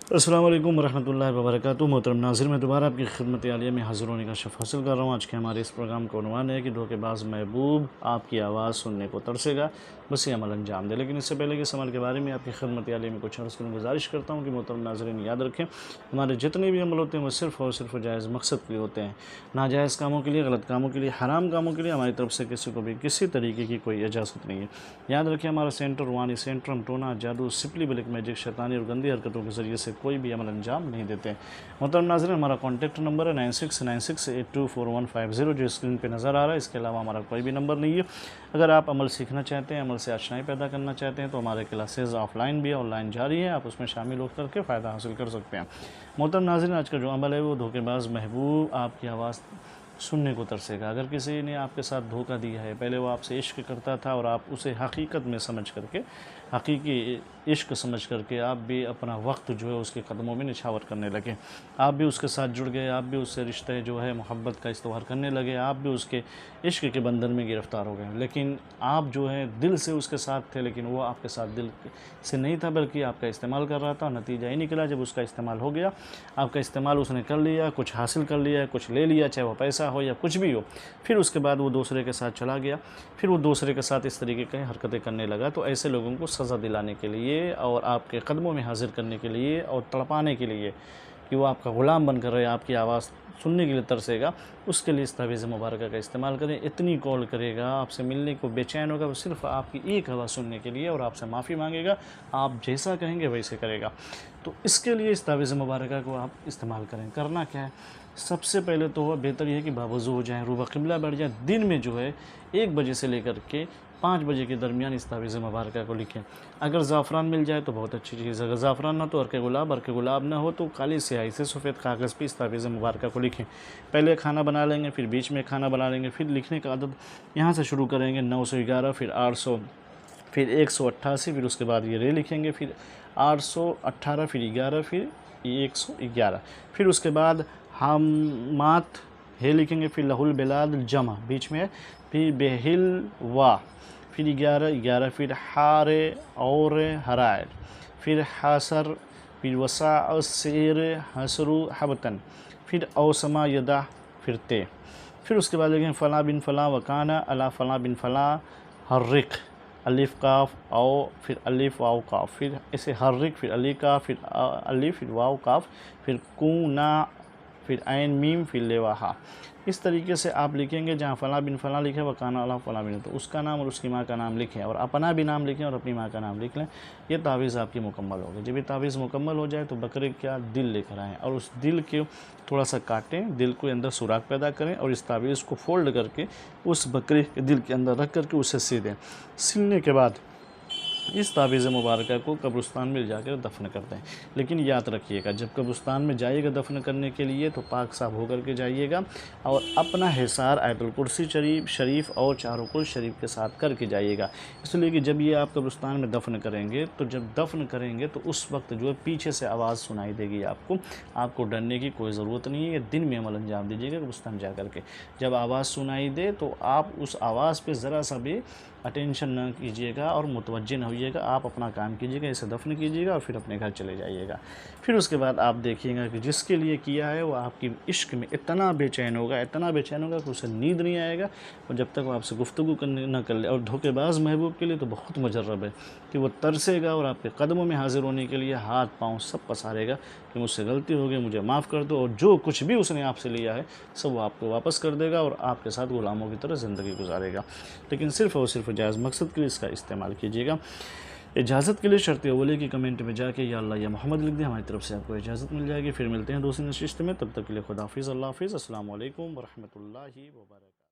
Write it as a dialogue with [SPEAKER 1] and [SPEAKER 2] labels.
[SPEAKER 1] अस्सलाम वालेकुम रहमतुल्लाहि व बरकातुहू। मोहतरम नाज़िर, मैं दोबारा आपकी खिदमत आलिया में हाज़िर होने का शर्फ़ हासिल कर रहा हूँ। आज के हमारे इस प्रोग्राम का उन्वान है कि धोखेबाज महबूब आपकी आवाज़ सुनने को तरसेगा, बस ये अमल अंजाम दे। लेकिन इससे पहले कि इस अमल के बारे में आपकी खिदमत आलिया में कुछ अर्ज़ करूँ, गुजारिश करता हूँ कि मोहतरम नाज़रीन याद रखें, हमारे जितने भी अमल होते हैं वो सिर्फ़ और सिर्फ जायज़ मकसद के लिए होते हैं। नाजायज़ कामों के लिए, गलत कामों के लिए, हराम कामों के लिए हमारी तरफ से किसी को भी किसी तरीके की कोई इजाज़त नहीं है। याद रखें, हमारा सेंटर रूहानी सेंटर, हम टोना, जादू, सिपली, ब्लैक मैजिक, शैतानी और गंदी हरकतों के ज़रिए से कोई भी अमल अंजाम नहीं देते। मोहतरम नाज़रीन, हमारा कॉन्टैक्ट नंबर है 9696824150 जो स्क्रीन पे नज़र आ रहा है। इसके अलावा हमारा कोई भी नंबर नहीं है। अगर आप अमल सीखना चाहते हैं, अमल से आशनाई पैदा करना चाहते हैं तो हमारे क्लासेस ऑफलाइन भी है, ऑनलाइन जारी है, आप उसमें शामिल होकर के फ़ायदा हासिल कर सकते हैं। मोहतरम नाज़रीन, आज का जो अमल है वो धोखेबाज महबूब आपकी आवाज़ सुनने को तरसेगा। अगर किसी ने आपके साथ धोखा दिया है, पहले वो आपसे इश्क करता था और आप उसे हकीकत में समझ करके, हकीकी इश्क समझ करके आप भी अपना वक्त जो है उसके कदमों में निछावर करने लगे, आप भी उसके साथ जुड़ गए, आप भी उससे रिश्ते जो है मोहब्बत का इस्तवार करने लगे, आप भी उसके इश्क के बंधन में गिरफ़्तार हो गए। लेकिन आप जो है दिल से उसके साथ थे, लेकिन वो आपके साथ दिल से नहीं था बल्कि आपका इस्तेमाल कर रहा था। नतीजा ही निकला, जब उसका इस्तेमाल हो गया, आपका इस्तेमाल उसने कर लिया, कुछ हासिल कर लिया, कुछ ले लिया, चाहे वो पैसा हो या कुछ भी हो, फिर उसके बाद वो दूसरे के साथ चला गया, फिर वो दूसरे के साथ इस तरीके की हरकतें करने लगा। तो ऐसे लोगों को सज़ा दिलाने के लिए और आपके कदमों में हाजिर करने के लिए और तड़पाने के लिए कि वो आपका ग़ुलाम बनकर रहे, आपकी आवाज़ सुनने के लिए तरसेगा, उसके लिए इस तावीज़ मुबारक का इस्तेमाल करें। इतनी कॉल करेगा, आपसे मिलने को बेचैन होगा, वो सिर्फ़ आपकी एक आवाज़ सुनने के लिए, और आपसे माफ़ी मांगेगा, आप जैसा कहेंगे वैसे करेगा। तो इसके लिए इस तावीज़ मुबारक को आप इस्तेमाल करें। करना क्या है, सबसे पहले तो बेहतर ये कि बावज़ू हो जाएँ, रूबा क़िबला बैठ जाएँ। दिन में जो है 1 बजे से लेकर के 5 बजे के दरमियान इस तावीज़ मुबारक को लिखें। अगर ज़ाफ़रान मिल जाए तो बहुत अच्छी चीज़ है, अगर ज़ाफ़रान ना तो अर्क गुलाब ना हो तो काली स्याही से सफ़ेद कागज़ पे इस तावीज़ मुबारक को लिखें। पहले खाना बना लेंगे, फिर बीच में खाना बना लेंगे, फिर लिखने का आदत यहाँ से शुरू करेंगे 911, फिर 800, फिर 188, फिर उसके बाद ये रे लिखेंगे, फिर 818, फिर 11, फिर 111, फिर उसके बाद हामात हे लिखेंगे, फिर लहुल बिलाद जमा बीच में, फिर बेहिल वा, फिर 11, फिर हारे और हराए, फिर हासर, फिर वसा शेर हसरु हबतन, फिर औसमा यदा, फिर ते, फिर उसके बाद लिखेंगे फ़ला बिन फ़ला वकाना अला फ़ला बिन फ़ला हर्रिक अलिफ काफ आओ, फिर अलिफ वाव काफ, फिर इसे हर्रिक, फिर अली काफ, फिर अलिफ, फिर वाव काफ, फिर कूना, फिर ऐन मीम, फिर लेवाहा। इस तरीके से आप लिखेंगे। जहाँ फ़ला बिन फ़ला लिखे वकाना अला फ़ला बिन, तो उसका नाम और उसकी माँ का नाम लिखें, और अपना भी नाम लिखें और अपनी माँ का नाम लिख लें। ये तावीज़ आपकी मुकम्मल होगी। जब ये तावीज़ मुकम्मल हो जाए तो बकरे का दिल लेकर आएँ और उस दिल के थोड़ा सा काटें, दिल के अंदर सुराख पैदा करें और इस तावीज़ को फ़ोल्ड करके उस बकरे के दिल के अंदर रख करके उसे सी दें। सिलने के बाद इस तावीज़ मुबारक को कब्रिस्तान में जाकर दफन कर दें। लेकिन याद रखिएगा, जब कब्रिस्तान में जाइएगा दफन करने के लिए तो पाक साफ होकर के जाइएगा और अपना हिसार आयतुल कुर्सी शरीफ और चारुकुल शरीफ के साथ करके जाइएगा। इसलिए कि जब ये आप कब्रिस्तान में दफन करेंगे तो जब दफन करेंगे तो उस वक्त जो है पीछे से आवाज़ सुनाई देगी आपको डरने की कोई ज़रूरत नहीं है। दिन में अमल अंजाम दीजिएगा कब्रिस्तान जा कर के। जब आवाज़ सुनाई दे तो आप उस आवाज़ पर ज़रा सा भी अटेंशन न कीजिएगा और मुतवज्जे न होइएगा, आप अपना काम कीजिएगा, इसे दफन कीजिएगा और फिर अपने घर चले जाइएगा। फिर उसके बाद आप देखिएगा कि जिसके लिए किया है वो आपकी इश्क में इतना बेचैन होगा कि उसे नींद नहीं आएगा, और जब तक वो आपसे गुफ्तगू करने न कर ले। और धोखेबाज महबूब के लिए तो बहुत मुजर्रब है कि वो तरसेगा और आपके कदमों में हाजिर होने के लिए हाथ पाँव सब पसारेगा कि मुझसे गलती हो गई, मुझे माफ़ कर दो, और जो कुछ भी उसने आपसे लिया है सब वो आपको वापस कर देगा और आपके साथ ग़ुलामों की तरह ज़िंदगी गुजारेगा। लेकिन सिर्फ़ और सिर्फ जायज़ मकसद के लिए इसका इस्तेमाल कीजिएगा। इजाज़त के लिए शर्त अव्वली की कमेंट में जाके या अल्लाह या मोहम्मद लिख दें, हमारी तरफ से आपको इजाज़त मिल जाएगी। फिर मिलते हैं दूसरी नशिस्त में, तब तक के लिए खुदा हाफिज़, अल्लाह हाफिज़, अस्सलामु अलैकुम व रहमतुल्लाहि व बरकातहू।